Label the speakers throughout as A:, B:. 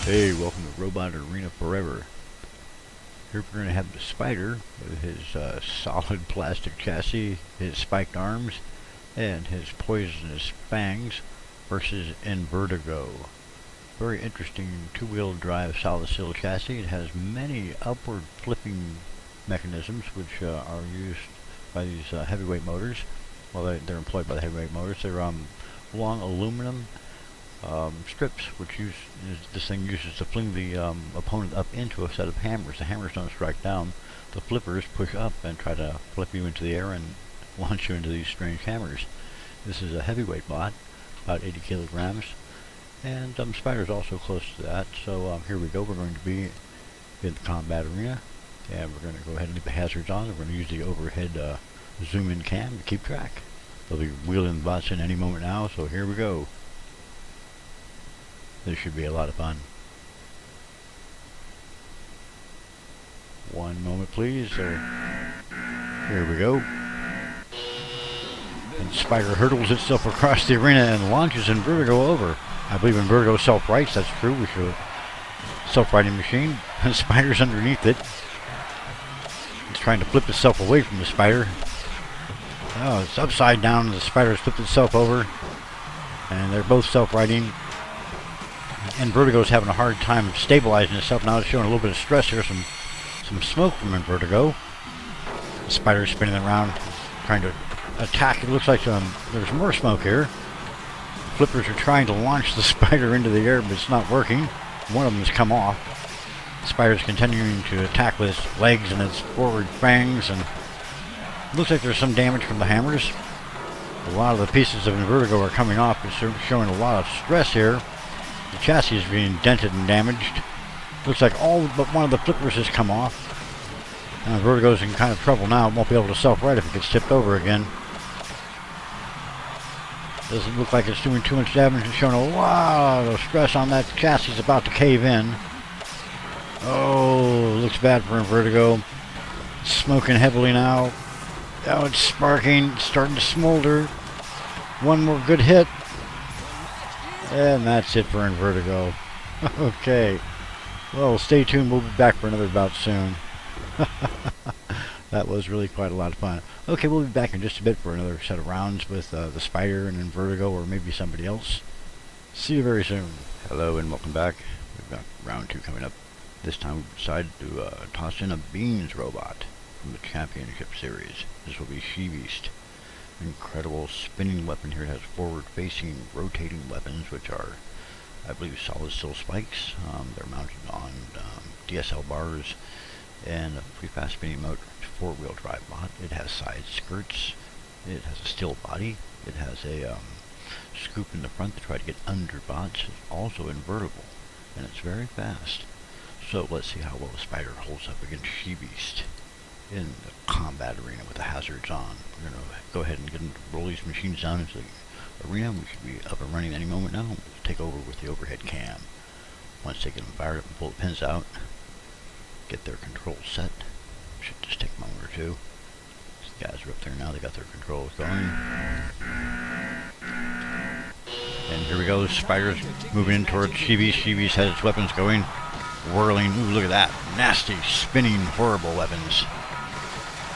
A: Hey, welcome to Robot Arena Forever. Here we're going to have the Spider with his solid plastic chassis, his spiked arms, and his poisonous fangs versus Invertigo. Very interesting two-wheel drive solid steel chassis. It has many upward flipping mechanisms which are used by these heavyweight motors. Well, they're employed by the heavyweight motors. They're long aluminum strips, which this thing uses to fling the opponent up into a set of hammers. The hammers don't strike down. The flippers push up and try to flip you into the air and launch you into these strange hammers. This is a heavyweight bot, about 80 kilograms, and Spider's also close to that. So here we go. We're going to be in the combat arena, and we're going to go ahead and leave the hazards on. We're going to use the overhead zoom-in cam to keep track. They'll be wheeling the bots in any moment now, so here we go. This should be a lot of fun. One moment, please. Here we go. And Spider hurdles itself across the arena and launches Invertigo over. I believe Invertigo self-rights. That's true. We should self-righting machine. And Spider's underneath it. It's trying to flip itself away from the Spider. Oh, it's upside down. The Spider's flipped itself over. And they're both self-righting. Invertigo's having a hard time stabilizing itself. Now it's showing a little bit of stress here. Some smoke from Invertigo. The Spider's spinning around, trying to attack. It looks like there's more smoke here. Flippers are trying to launch the Spider into the air, but it's not working. One of them has come off. The Spider's continuing to attack with its legs and its forward fangs, and it looks like there's some damage from the hammers. A lot of the pieces of Invertigo are coming off. It's showing a lot of stress here. The chassis is being dented and damaged. Looks like all but one of the flippers has come off. And Invertigo's in kind of trouble now. It won't be able to self-right if it gets tipped over again. Doesn't look like it's doing too much damage. It's showing a lot of stress on that chassis. Is about to cave in. Oh, looks bad for Invertigo. Smoking heavily now. Oh, it's sparking. It's starting to smolder. One more good hit. And that's it for Invertigo. Okay. Well, stay tuned. We'll be back for another bout soon. That was really quite a lot of fun. Okay, we'll be back in just a bit for another set of rounds with the Spider and Invertigo, or maybe somebody else. See you very soon. Hello and welcome back. We've got round 2 coming up. This time we decided to toss in a Beans robot from the Championship Series. This will be She-Beast. Incredible spinning weapon here. It has forward-facing rotating weapons, which are, I believe, solid steel spikes. They're mounted on DSL bars and a pretty fast spinning motor. It's a 4-wheel drive bot. It has side skirts. It has a steel body. It has a scoop in the front to try to get under bots. It's also invertible, and it's very fast. So let's see how well the Spider holds up against She-Beast in the combat arena with the hazards on. We're going to go ahead and roll these machines down into the arena. We should be up and running any moment now. We'll take over with the overhead cam. Once they get them fired up and pull the pins out, get their controls set. Should just take a moment or two. These guys are up there now. They got their controls going. And here we go. The Spider's moving in towards She-Beast. She-Beast has its weapons going. Whirling. Ooh, look at that. Nasty, spinning, horrible weapons.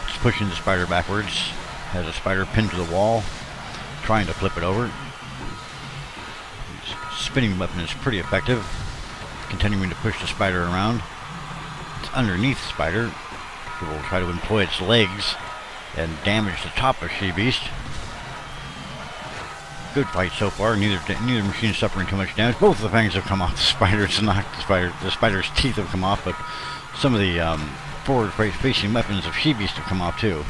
A: It's pushing the Spider backwards. Has a Spider pinned to the wall, trying to flip it over. His spinning weapon is pretty effective, continuing to push the Spider around. It's underneath the Spider. It will try to employ its legs and damage the top of She-Beast. Good fight so far. Neither machine is suffering too much damage. Both of the fangs have come off the Spider. It's knocked the Spider's teeth have come off, but some of the forward-facing weapons of She-Beast have come off too.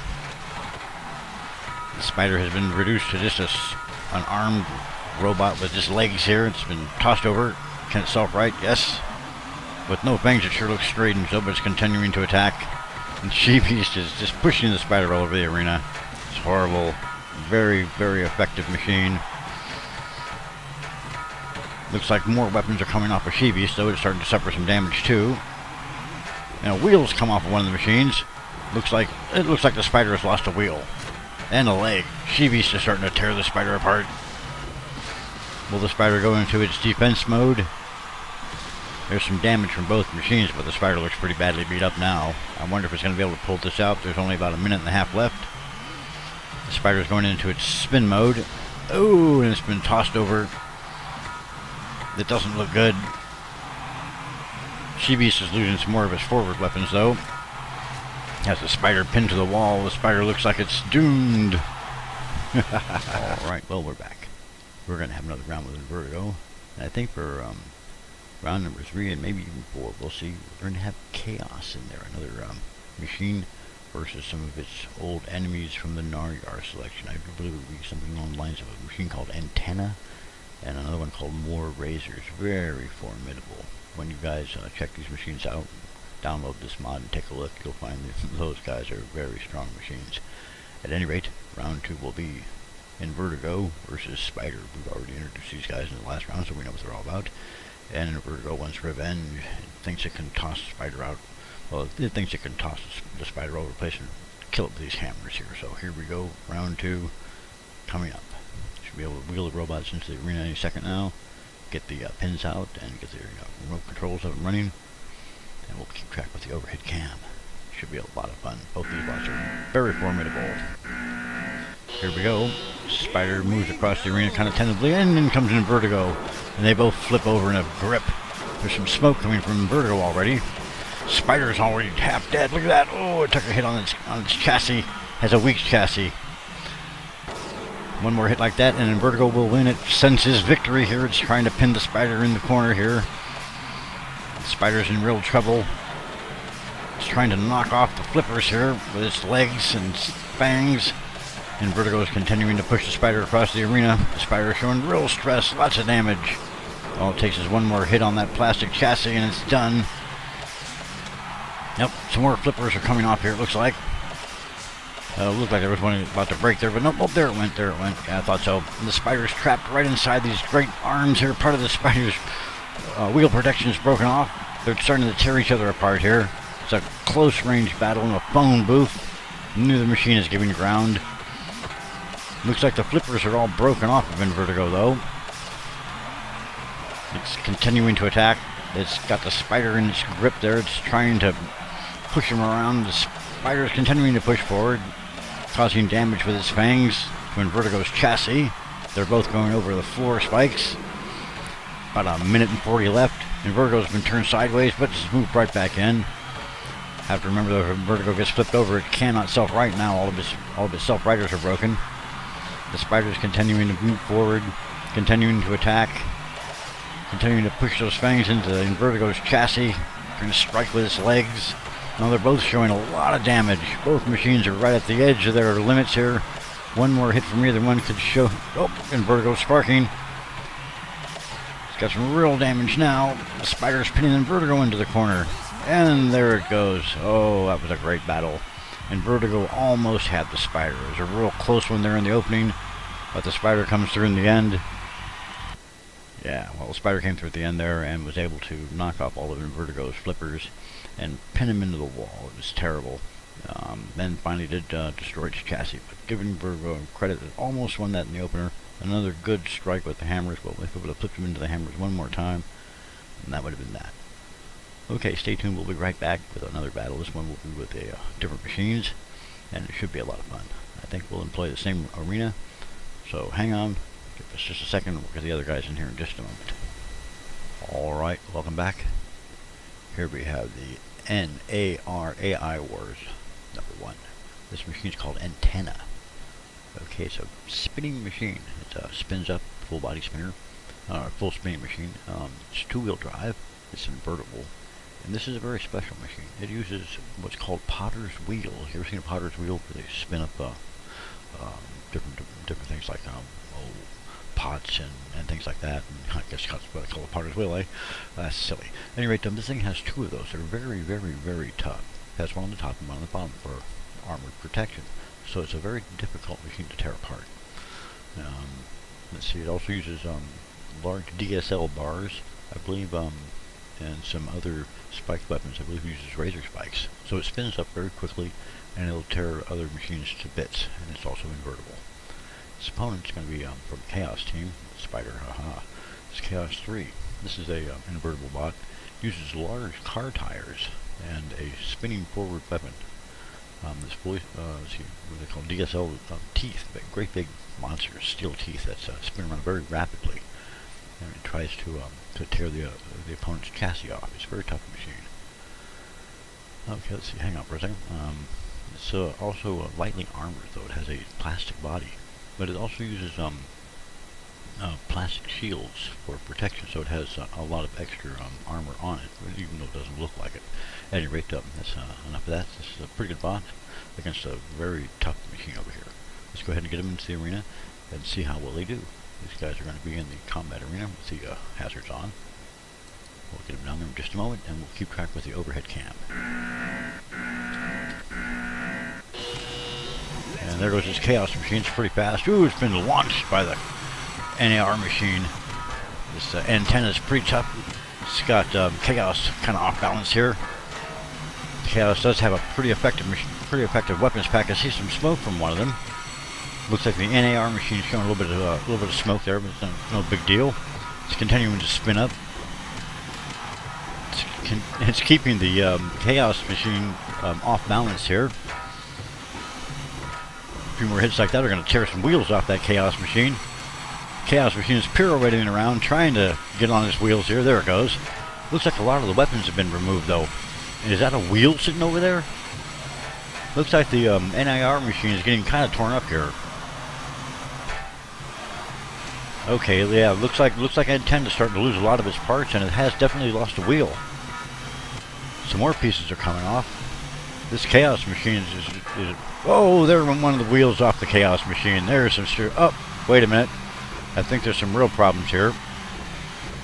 A: The Spider has been reduced to just an armed robot with just legs here. It's been tossed over. Can it self-right? Yes. With no fangs, it sure looks strange, though, but it's continuing to attack. And She-Beast is just pushing the Spider all over the arena. It's horrible. Very, very effective machine. Looks like more weapons are coming off of She-Beast, though. It's starting to suffer some damage too. And wheels come off of one of the machines. It looks like the Spider has lost a wheel and a leg. She-Beast is starting to tear the Spider apart. Will the Spider go into its defense mode? There's some damage from both machines, but the spider looks pretty badly beat up now. I wonder if it's going to be able to pull this out. There's only about a minute and a half left. The spider's going into its spin mode. Oh, and it's been tossed over. That doesn't look good. She-Beast is losing some more of his forward weapons, though. Has the spider pinned to the wall. The spider looks like it's doomed. Alright, well, we're back. We're going to have another round with Vertigo. And I think for round number 3 and maybe even 4, we'll see. We're going to have Chaos in there. Another machine versus some of its old enemies from the NAR selection. I believe it would be something along the lines of a machine called Antenna and another one called More Razors. Very formidable. When you guys check these machines out, download this mod and take a look, you'll find that those guys are very strong machines. At any rate, round 2 will be in Vertigo versus Spider. We've already introduced these guys in the last round, so we know what they're all about. And Vertigo wants revenge. It thinks it can toss the spider out. Well, it thinks it can toss the spider over the place and kill it with these hammers here. So here we go, round 2 coming up. Should be able to wheel the robots into the arena any second now. Get the pins out and get the remote controls up and running. And we'll keep track with the overhead cam. Should be a lot of fun. Both these bots are very formidable. Here we go. Spider moves across the arena kind of tentatively, and then comes in Vertigo. And they both flip over in a grip. There's some smoke coming from Vertigo already. Spider's already half dead. Look at that. Oh, it took a hit on its chassis. Has a weak chassis. One more hit like that, and then Vertigo will win. It senses victory here. It's trying to pin the spider in the corner here. The spider's in real trouble. It's trying to knock off the flippers here with its legs and its fangs. And Vertigo is continuing to push the spider across the arena. The spider is showing real stress, lots of damage. All it takes is one more hit on that plastic chassis and it's done. Yep, some more flippers are coming off here, it looks like. Looked like there was one about to break there, but nope, oh, there it went. Yeah, I thought so. And the spider's trapped right inside these great arms here. Part of the spider's wheel protection is broken off. They're starting to tear each other apart here. It's a close-range battle in a phone booth. Neither machine is giving ground. Looks like the flippers are all broken off of Vertigo, though. It's continuing to attack. It's got the spider in its grip there. It's trying to push him around. The spider is continuing to push forward, causing damage with its fangs to Vertigo's chassis. They're both going over the floor spikes. About a minute and 40 left. Vertigo's been turned sideways, but it's moved right back in. Have to remember that if Vertigo gets flipped over, it cannot self-right now. All of its self-righters are broken. The spider's continuing to move forward, continuing to attack, continuing to push those fangs into Vertigo's chassis, trying to strike with its legs. Now they're both showing a lot of damage. Both machines are right at the edge of their limits here. One more hit from either one could show... Oh, and Vertigo's sparking. It's got some real damage now. The spider's pinning Vertigo into the corner. And there it goes. Oh, that was a great battle. And Vertigo almost had the spider. It was a real close one there in the opening, but the spider comes through in the end. Yeah, well, the spider came through at the end there and was able to knock off all of Vertigo's flippers and pin him into the wall. It was terrible. Then finally did destroy its chassis. But giving Vertigo credit, it almost won that in the opener. Another good strike with the hammers. Well, if it would have flipped him into the hammers one more time, and that would have been that. Okay, stay tuned. We'll be right back with another battle. This one will be with different machines, and it should be a lot of fun. I think we'll employ the same arena, so hang on. Give us just a second. We'll get the other guys in here in just a moment. Alright, welcome back. Here we have the NAR AI Wars number 1. This machine is called Antenna. Okay, it's a spinning machine. It spins up, full body spinner, full spinning machine. It's 2-wheel drive. It's invertible. And this is a very special machine. It uses what's called potter's wheel. You ever seen a potter's wheel where they spin up different things like pots and things like that? And I guess that's what I call a potter's wheel, eh? That's silly. At any rate, this thing has 2 of those. They're very, very, very tough. It has one on the top and one on the bottom for armored protection. So it's a very difficult machine to tear apart. Let's see, it also uses large DSL bars, I believe, and some other spiked weapons. I believe it uses razor spikes. So it spins up very quickly, and it'll tear other machines to bits, and it's also invertible. Its opponent's going to be from Chaos Team, Spider, haha. It's Chaos 3. This is a invertible bot. Uses large car tires and a spinning forward weapon. This boy, let's see, what they call DSL teeth, great big monsters, steel teeth that spin around very rapidly, and it tries to tear the opponent's chassis off. It's a very tough machine. Okay, let's see. Hang on for a second. It's also lightly armored, though it has a plastic body, but it also uses plastic shields for protection, so it has a lot of extra armor on it, even though it doesn't look like it. At any rate, that's enough of that. This is a pretty good boss against a very tough machine over here. Let's go ahead and get them into the arena and see how well they do. These guys are going to be in the combat arena with the hazards on. We'll get them down there in just a moment, and we'll keep track with the overhead cam. And there goes this Chaos machine. It's pretty fast. Ooh, it's been launched by the NAR machine. This antenna is pretty tough. It's got Chaos kind of off balance here. Chaos does have a pretty effective weapons pack. I see some smoke from one of them. Looks like the NAR machine is showing a little bit of smoke there, but it's no big deal. It's continuing to spin up. It's keeping the Chaos machine off balance here. A few more hits like that are going to tear some wheels off that Chaos machine. Chaos machine is pirouetting around, trying to get on its wheels here. There it goes. Looks like a lot of the weapons have been removed, though. And is that a wheel sitting over there? Looks like the NAR machine is getting kind of torn up here. Okay, yeah, looks like Antenna's starting to lose a lot of its parts, and it has definitely lost a wheel. Some more pieces are coming off. This Chaos machine is whoa, there went one of the wheels off the Chaos machine. There's some oh, wait a minute. I think there's some real problems here.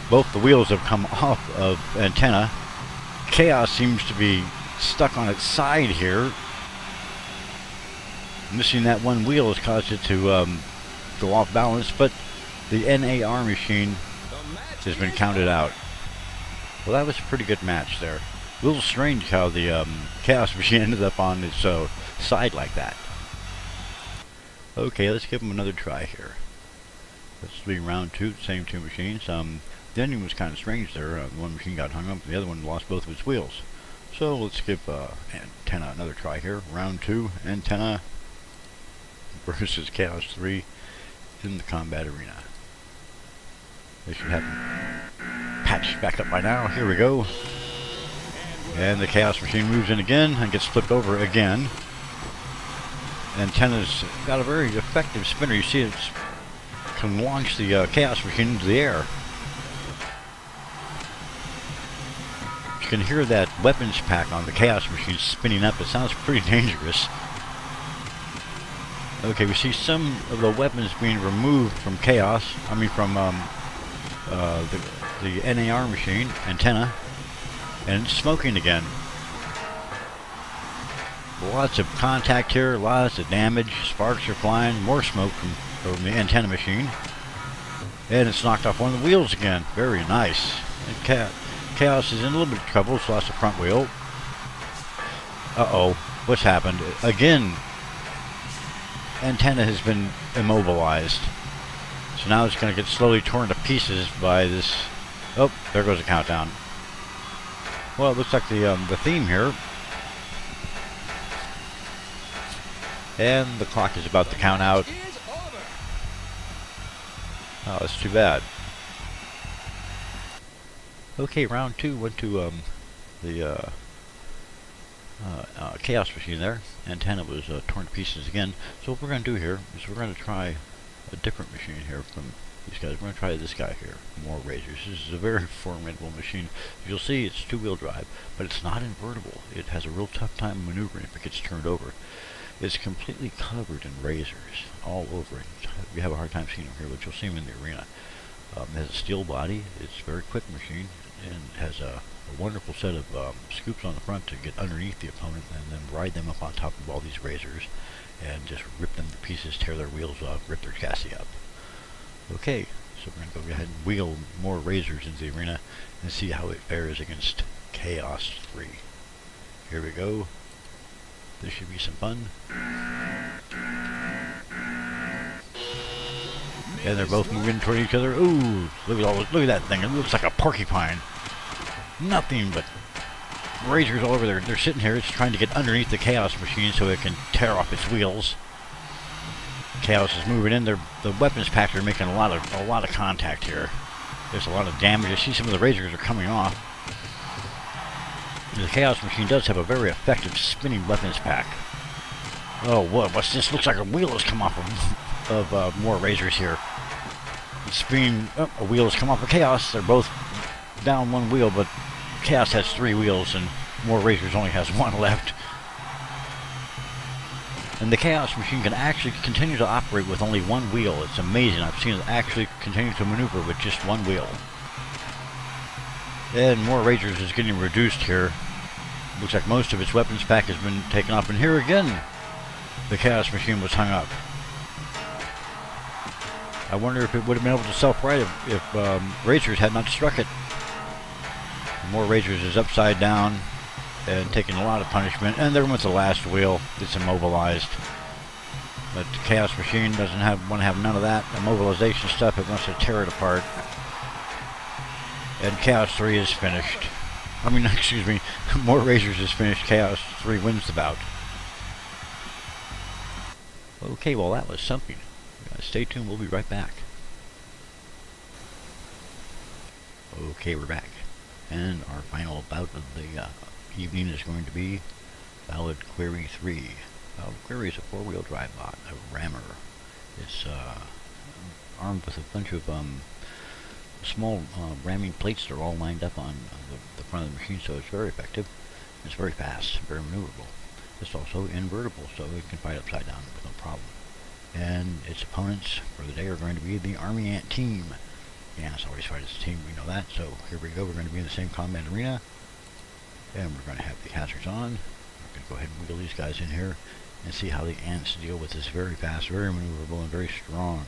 A: Both the wheels have come off of Antenna. Chaos seems to be stuck on its side here. Missing that one wheel has caused it to go off balance, but the NAR machine has been counted out. Well, that was a pretty good match there. A little strange how the Chaos machine ended up on its side like that. Okay, let's give them another try here. This will be round 2, the same two machines. The ending was kind of strange there. One machine got hung up, the other one lost both of its wheels. So let's give Antenna another try here. Round 2, Antenna versus Chaos 3 in the combat arena. They should have them patched back up by now. Here we go. And the Chaos machine moves in again and gets flipped over again. Antenna's got a very effective spinner. You see it can launch the Chaos machine into the air. You can hear that weapons pack on the Chaos machine spinning up. It sounds pretty dangerous. Okay, we see some of the weapons being removed from Chaos. I mean from the NAR machine, Antenna. And it's smoking again. Lots of contact here, lots of damage. Sparks are flying, more smoke from the Antenna machine. And it's knocked off one of the wheels again. Very nice. And Chaos is in a little bit of trouble. It's lost the front wheel. Uh-oh. What's happened? Again, Antenna has been immobilized. So now it's going to get slowly torn to pieces by this. Oh, there goes the countdown. Well, it looks like the theme here. And the clock is about to count out. Oh, that's too bad. Okay, round 2 went to the Chaos machine there. Antenna was torn to pieces again. So what we're going to do here is we're going to try a different machine here from these guys. We're going to try this guy here. More razors. This is a very formidable machine. You'll see it's 2-wheel drive, but it's not invertible. It has a real tough time maneuvering if it gets turned over. It's completely covered in razors all over it. You have a hard time seeing them here, but you'll see them in the arena. It has a steel body. It's a very quick machine, and has a wonderful set of scoops on the front to get underneath the opponent and then ride them up on top of all these razors and just rip them to pieces, tear their wheels off, rip their chassis up. Okay, so we're going to go ahead and wheel more razors into the arena and see how it fares against Chaos 3. Here we go. This should be some fun. And they're both moving toward each other. Ooh, look at that thing. It looks like a porcupine. nothing but razors all over there. They're sitting here. It's trying to get underneath the Chaos machine so it can tear off its wheels. Chaos is moving in. The weapons pack are making a lot of contact here. There's a lot of damage. You see some of the razors are coming off. The Chaos machine does have a very effective spinning weapons pack. Oh, what's this? Looks like a wheel has come off of more razors here. A wheel has come off of Chaos. They're both down one wheel, but Chaos has 3 wheels and more razors only has 1 left. And the Chaos machine can actually continue to operate with only 1 wheel. It's amazing. I've seen it actually continue to maneuver with just 1 wheel. And more razors is getting reduced here. Looks like most of its weapons pack has been taken off. And here again, the Chaos machine was hung up. I wonder if it would have been able to self-right if razors had not struck it. More razors is upside down and taking a lot of punishment. And there went the last wheel. It's immobilized. But the Chaos machine doesn't want to have none of that immobilization stuff. It wants to tear it apart. And Chaos 3 is finished. I mean, excuse me, more razors is finished. Chaos 3 wins the bout. Okay, well that was something. Stay tuned, we'll be right back. Okay, we're back. And our final bout of the evening is going to be Valid Query 3. Valid Query is a 4-wheel drive bot, a rammer. It's armed with a bunch of small ramming plates that are all lined up on the front of the machine, so it's very effective. It's very fast, very maneuverable. It's also invertible, so it can fight upside down with no problem. And its opponents for the day are going to be the Army Ant team. Yeah, it's always fight as a team, we know that. So here we go, we're going to be in the same combat arena. And we're going to have the hazards on. We're going to go ahead and wheel these guys in here and see how the ants deal with this very fast, very maneuverable, and very strong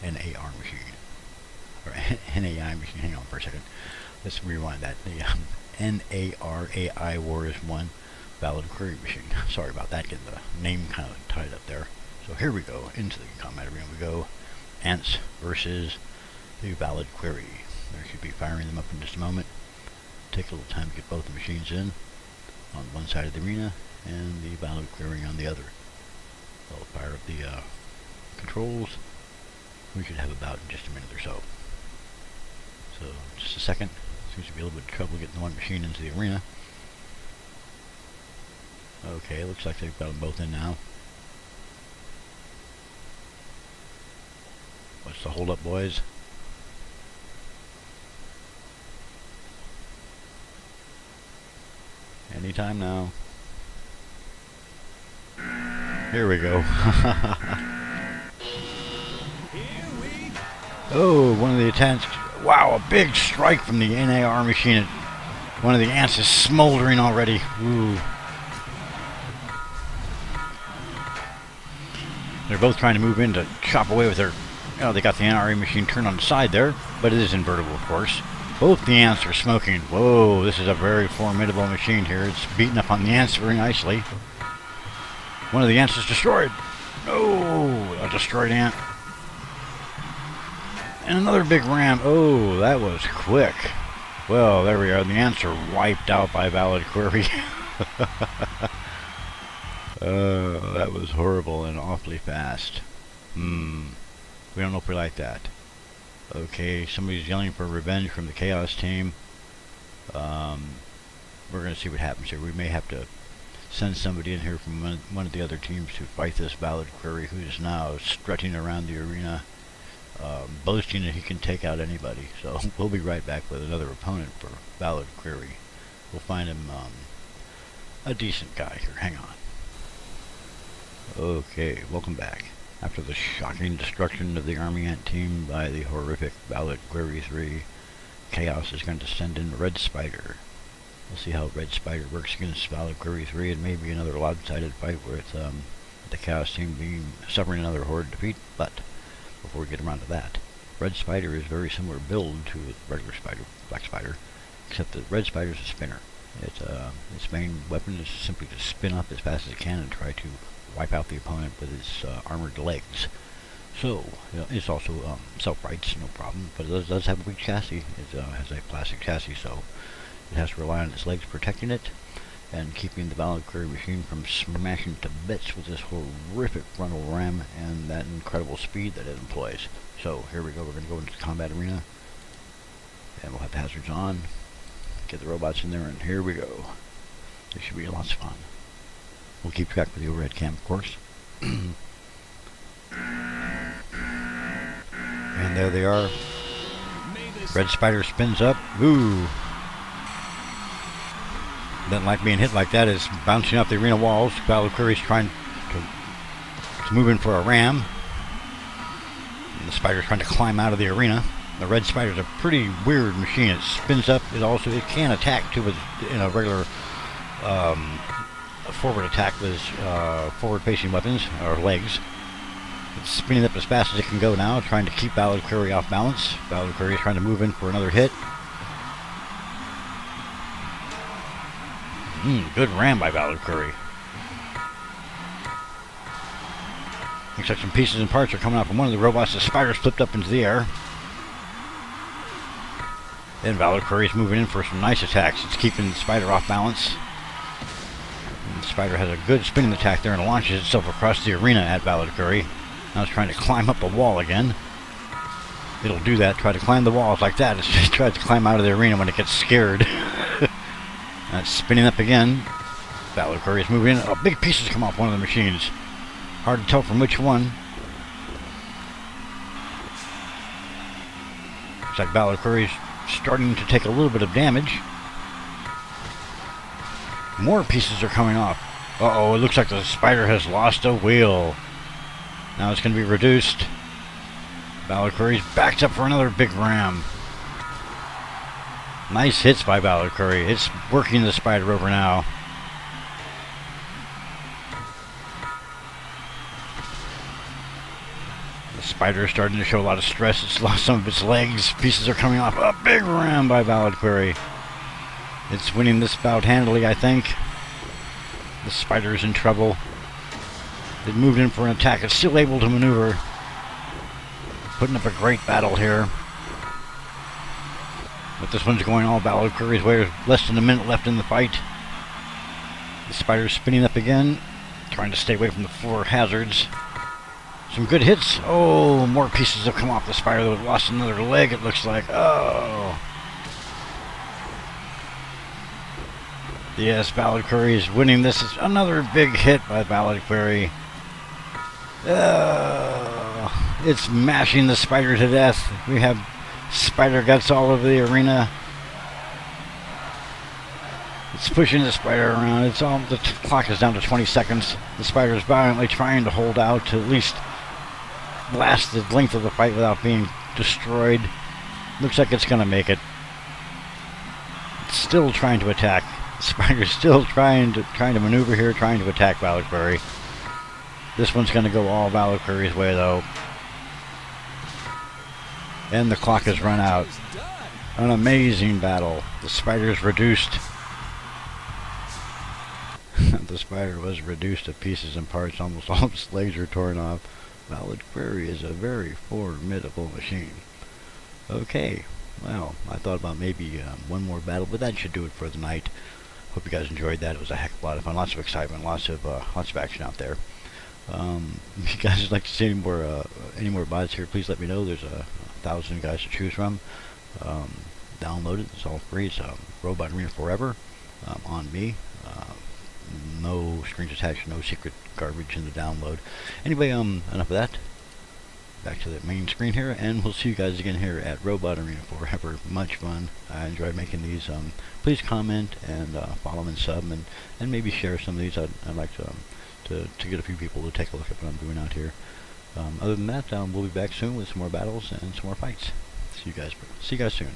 A: NAR machine. Or NAI machine, hang on for a second. Let's rewind that. The NARAI War is 1 Valid Query machine. Sorry about that, getting the name kind of tied up there. So here we go, into the combat arena we go. Ants versus the Valid Query. There should be firing them up in just a moment. Take a little time to get both the machines in on one side of the arena and the Valid Query on the other. They'll fire up the controls. We should have about in just a minute or so. So just a second. Seems to be a little bit of trouble getting the one machine into the arena. Okay, looks like they've got them both in now. What's the hold up, boys? Anytime now. Here we go. Oh, one of the attempts. Wow, a big strike from the NAR machine. One of the ants is smoldering already. Ooh. They're both trying to move in to chop away with their... Oh, they got the NRA machine turned on the side there, but it is invertible, of course. Both the ants are smoking. Whoa, this is a very formidable machine here. It's beating up on the ants very nicely. One of the ants is destroyed. Oh, a destroyed ant. And another big ram. Oh, that was quick. Well, there we are. The ants are wiped out by Valid Query. That was horrible and awfully fast. We don't know if we like that. Okay, somebody's yelling for revenge from the Chaos team. We're going to see what happens here. We may have to send somebody in here from one of the other teams to fight this Valid Query, who is now strutting around the arena, boasting that he can take out anybody. So we'll be right back with another opponent for Valid Query. We'll find him a decent guy here. Hang on. Okay, welcome back. After the shocking destruction of the Army Ant team by the horrific Valid Query 3, Chaos is going to send in Red Spider. We'll see how Red Spider works against Valid Query 3, and maybe another lopsided fight with the Chaos team suffering another horde defeat. But before we get around to that, Red Spider is very similar build to the regular Spider, Black Spider, except that Red Spider is a spinner. Its main weapon is simply to spin up as fast as it can and try to wipe out the opponent with its armored legs. So, it's also self-rights, no problem, but it does have a weak chassis. It has a plastic chassis, so It has to rely on its legs protecting it and keeping the Valkyrie machine from smashing to bits with this horrific frontal ram and that incredible speed that it employs. So here we go, we're going to go into the combat arena and we'll have hazards on, get the robots in there, and here we go. This should be lots of fun. We'll keep track with the overhead cam, of course. And there they are. Red Spider spins up. Ooh. Doesn't like being hit like that. It's bouncing off the arena walls. Valkyrie's trying to move in for a ram. And the Spider's trying to climb out of the arena. The Red Spider's a pretty weird machine. It spins up. It can attack too in a regular forward attack with forward-facing weapons or legs. It's spinning up as fast as it can go now, trying to keep Valkyrie off balance. Valkyrie is trying to move in for another hit. Good ram by Valkyrie. Looks like some pieces and parts are coming out from one of the robots. The Spider's flipped up into the air. Then Valkyrie's moving in for some nice attacks. It's keeping the Spider off balance. And the Spider has a good spinning attack there and launches itself across the arena at Valkyrie. Now it's trying to climb up a wall again. It'll do that, try to climb the walls like that. It tries to climb out of the arena when it gets scared. It's spinning up again. Valkyrie's moving in. Oh, big pieces come off one of the machines. Hard to tell from which one. Looks like Valkyrie's starting to take a little bit of damage. More pieces are coming off. Uh-oh, it looks like the Spider has lost a wheel. Now it's going to be reduced. Valkyrie's backed up for another big ram. Nice hits by Valkyrie. It's working the Spider over now. The Spider is starting to show a lot of stress. It's lost some of its legs. Pieces are coming off. A big ram by Valkyrie. It's winning this bout handily, I think. The Spider is in trouble. It moved in for an attack. It's still able to maneuver. Putting up a great battle here. But this one's going all Valkyrie's way. There's less than a minute left in the fight. The Spider's spinning up again, trying to stay away from the floor hazards. Some good hits. Oh, more pieces have come off the Spider. That lost another leg, it looks like. Oh. Yes, Valkyrie is winning this. It's another big hit by Valkyrie. It's mashing the Spider to death. We have Spider guts all over the arena. It's pushing the Spider around. The clock is down to 20 seconds. The Spider is violently trying to hold out to at least last the length of the fight without being destroyed. Looks like it's going to make it. It's still trying to attack. The Spider's still trying to maneuver here, trying to attack Valkyrie. This one's going to go all Valkyrie's way, though. And the clock has run out. An amazing battle. The Spider's reduced. The Spider was reduced to pieces and parts. Almost all of its legs are torn off. Valkyrie is a very formidable machine. Okay. Well, I thought about maybe one more battle, but that should do it for the night. Hope you guys enjoyed that. It was a heck of a lot of fun. Lots of excitement. Lots of action out there. If you guys would like to see any more bots here, please let me know. There's 1,000 guys to choose from. Download it. It's all free. It's Robot Arena Forever on me. No strings attached. No secret garbage in the download. Anyway, enough of that. Back to the main screen here, and we'll see you guys again here at Robot Arena Forever. Much fun. I enjoyed making these. Please comment and follow and sub, and maybe share some of these. I'd like to get a few people to take a look at what I'm doing out here. Other than that, we'll be back soon with some more battles and some more fights. See you guys soon.